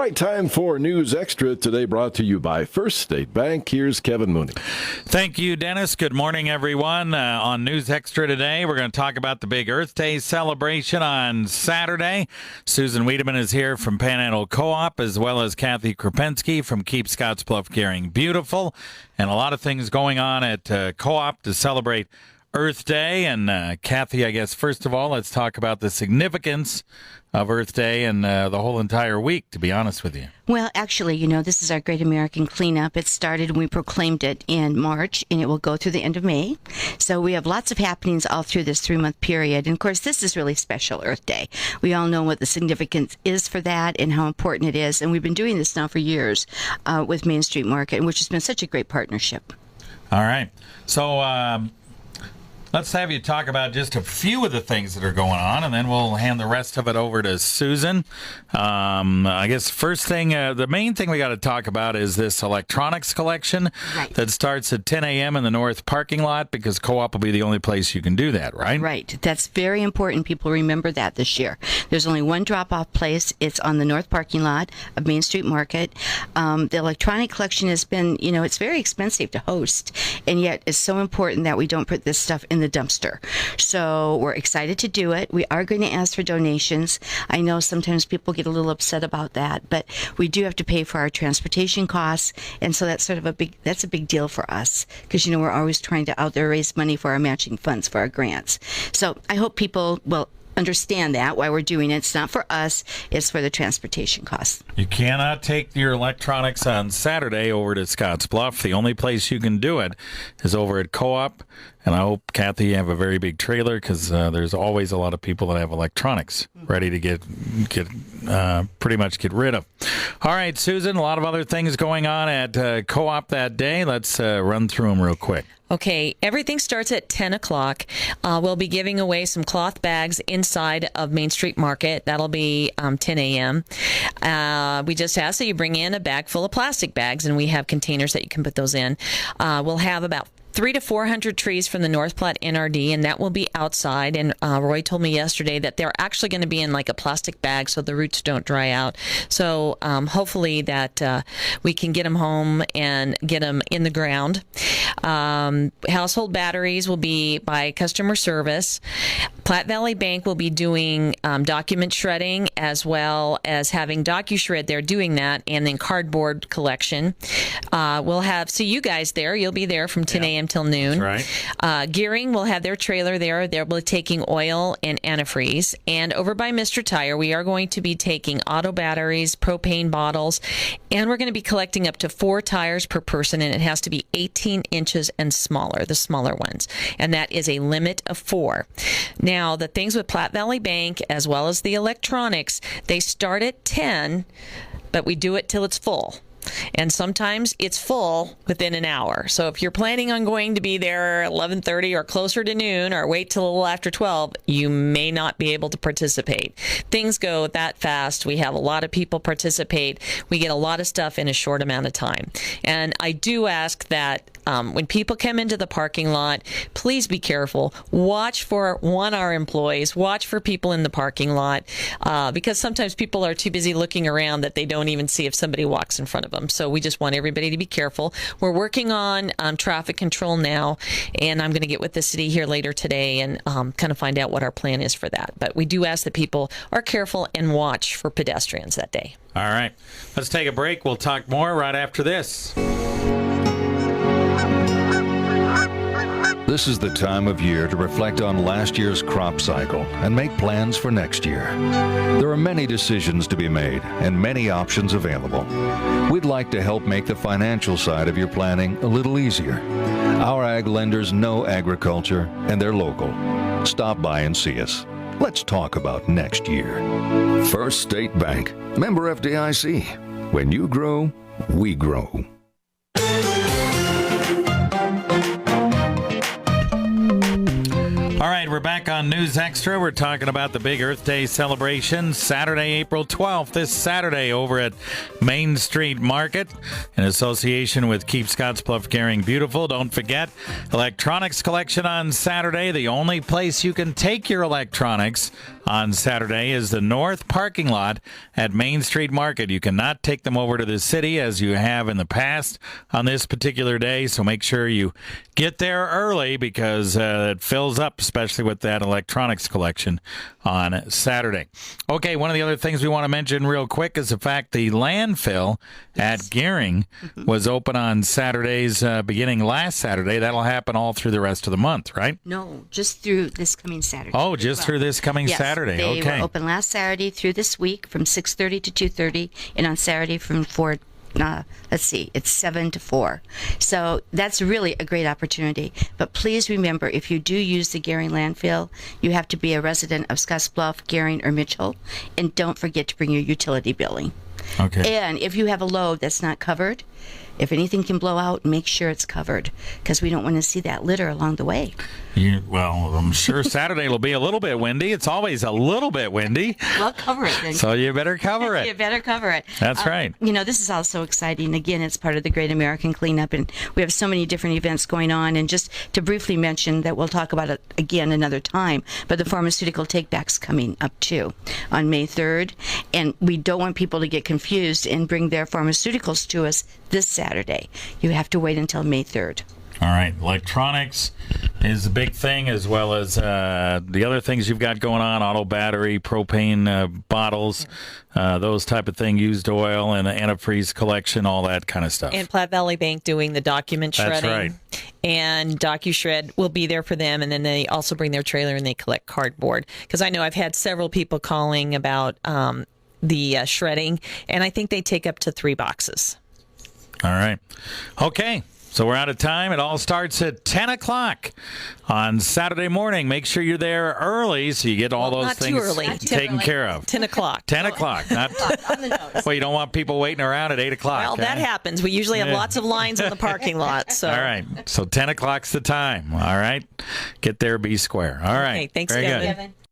All right, time for News Extra today, brought to you by First State Bank. Here's Kevin Mooney. Thank you, Dennis. Good morning, everyone. On News Extra today, we're going to talk about the big Earth Day celebration on Saturday. Susan Wiedeman is here from Panhandle Co-op, as well as Kathy Kropuenske from Keep Scottsbluff, Gering. Beautiful, and a lot of things going on at Co-op to celebrate Earth Day. And Kathy, I guess, first of all, let's talk about the significance of Earth Day and the whole entire week, to be honest with you. Well, actually, this is our Great American Cleanup. It started, we proclaimed it in March, and it will go through the end of May. So we have lots of happenings all through this 3-month period. And, of course, this is really special, Earth Day. We all know what the significance is for that and how important it is. And we've been doing this now for years with Main Street Market, which has been such a great partnership. All right. So let's have you talk about just a few of the things that are going on, and then we'll hand the rest of it over to Susan. I guess first thing, the main thing we got to talk about is this electronics collection that starts at 10 a.m. in the north parking lot, because Co-op will be the only place you can do that, right? Right. That's very important. People remember that this year. There's only one drop-off place. It's on the north parking lot of Main Street Market. The electronic collection has been, it's very expensive to host, and yet it's so important that we don't put this stuff in the dumpster. So we're excited to do it. We are going to ask for donations. I know sometimes people get a little upset about that, but we do have to pay for our transportation costs, and so that's a big deal for us, because we're always trying to out there raise money for our matching funds for our grants. So I hope people will understand that, why we're doing it. It's not for us, it's for the transportation costs. You cannot take your electronics on Saturday over to Scottsbluff. The only place you can do it is over at Co-op. And I hope, Kathy, you have a very big trailer, because there's always a lot of people that have electronics ready to get pretty much get rid of. All right, Susan, a lot of other things going on at Co-op that day. Let's run through them real quick. Okay, everything starts at 10 o'clock. We'll be giving away some cloth bags inside of Main Street Market. That'll be 10 a.m. We just ask that you bring in a bag full of plastic bags, and we have containers that you can put those in. We'll have about 300 to 400 trees from the North Platte NRD, and that will be outside. And Roy told me yesterday that they're actually going to be in like a plastic bag so the roots don't dry out. So hopefully that we can get them home and get them in the ground. Household batteries will be by customer service. Platte Valley Bank will be doing document shredding, as well as having Docu-Shred there doing that, and then cardboard collection. We'll see you guys there. You'll be there from 10 a.m. till noon. That's right. Gering will have their trailer there. They'll be taking oil and antifreeze. And over by Mr. Tire, we are going to be taking auto batteries, propane bottles, and we're going to be collecting up to 4 tires per person, and it has to be 18 inches and smaller, the smaller ones. And that is a limit of 4. Now, the things with Platte Valley Bank, as well as the electronics, they start at 10, but we do it till it's full. And sometimes it's full within an hour. So if you're planning on going to be there 11:30 or closer to noon, or wait till a little after 12, you may not be able to participate. Things go that fast. We have a lot of people participate. We get a lot of stuff in a short amount of time. And I do ask that when people come into the parking lot, please be careful. Watch for our employees. Watch for people in the parking lot, because sometimes people are too busy looking around that they don't even see if somebody walks in front of them. So we just want everybody to be careful. We're working on traffic control now, and I'm going to get with the city here later today and kind of find out what our plan is for that. But we do ask that people are careful and watch for pedestrians that day. All right. Let's take a break. We'll talk more right after this. This is the time of year to reflect on last year's crop cycle and make plans for next year. There are many decisions to be made and many options available. We'd like to help make the financial side of your planning a little easier. Our ag lenders know agriculture, and they're local. Stop by and see us. Let's talk about next year. First State Bank, member FDIC. When you grow, we grow. All right, we're back on News Extra. We're talking about the big Earth Day celebration, Saturday, April 12th, this Saturday over at Main Street Market in association with Keep Scottsbluff, Gering. Beautiful. Don't forget, electronics collection on Saturday, the only place you can take your electronics on Saturday is the north parking lot at Main Street Market. You cannot take them over to the city as you have in the past on this particular day, so make sure you get there early because it fills up, especially with that electronics collection on Saturday. Okay, one of the other things we want to mention real quick is the fact the landfill at Gering was open on Saturdays beginning last Saturday. That'll happen all through the rest of the month, right? No, just through this coming Saturday. Oh, just through this coming Yes, Saturday. They Okay. were open last Saturday through this week from 6:30 to 2:30, and on Saturday from 4. It's 7 to 4. So that's really a great opportunity. But please remember, if you do use the Gering landfill, you have to be a resident of Scottsbluff, Gering, or Mitchell, and don't forget to bring your utility billing. Okay. And if you have a load that's not covered, if anything can blow out, make sure it's covered because we don't want to see that litter along the way. Well, I'm sure Saturday will be a little bit windy. It's always a little bit windy. Well, cover it then. So you better cover it. You better cover it. That's right. This is also exciting. Again, it's part of the Great American Cleanup, and we have so many different events going on. And just to briefly mention that we'll talk about it again another time, but the pharmaceutical take-back's coming up too on May 3rd, and we don't want people to get confused and bring their pharmaceuticals to us this Saturday. You have to wait until May 3rd. All right. Electronics is a big thing, as well as the other things you've got going on, auto battery, propane bottles, those type of thing, used oil, and antifreeze collection, all that kind of stuff. And Platte Valley Bank doing the document shredding. That's right. And Docu-Shred will be there for them. And then they also bring their trailer and they collect cardboard. Because I know I've had several people calling about the shredding, and I think they take up to 3 boxes. All right. Okay. So we're out of time. It all starts at 10 o'clock on Saturday morning. Make sure you're there early so you get all those not too things early. taken care of. 10 o'clock. 10 o'clock. Not, On the nose. well, you don't want people waiting around at 8 o'clock. Well, that huh? happens. We usually have Yeah. lots of lines in the parking lot. So. All right. So 10 o'clock's the time. All right. Get there, be square. All right. Okay, thanks, Very Kevin. good. Kevin.